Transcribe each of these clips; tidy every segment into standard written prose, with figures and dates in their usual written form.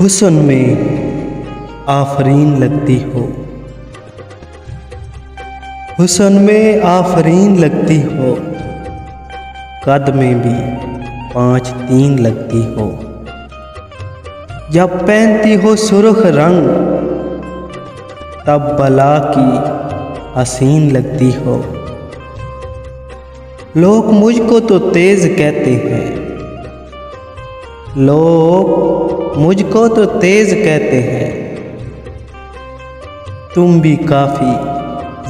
हुस्न में आफरीन लगती हो, हुस्न में आफरीन लगती हो, कद में भी 5-3 लगती हो। जब पहनती हो सुर्ख रंग तब बला की हसीन लगती हो। लोग मुझको तो तेज कहते हैं, लोग मुझको तो तेज कहते हैं, तुम भी काफी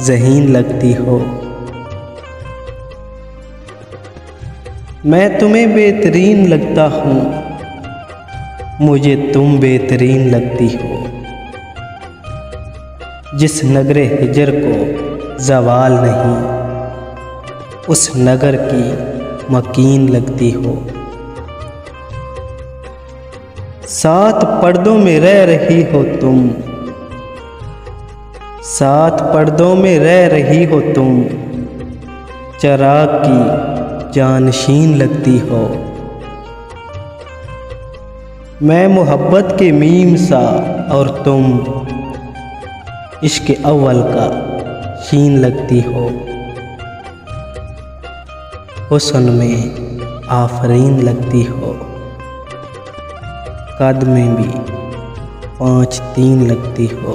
ज़हीन लगती हो। मैं तुम्हें बेहतरीन लगता हूँ, मुझे तुम बेहतरीन लगती हो। जिस नगरे हिजर को ज़वाल नहीं, उस नगर की मकीन लगती हो। सात पर्दों में रह रही हो तुम, सात पर्दों में रह रही हो तुम, चराग की जानशीन लगती हो। मैं मोहब्बत के मीम सा और तुम इश्क अव्वल का शीन लगती हो। हुस्न में आफरीन लगती हो, कद में भी 5-3 लगती हो।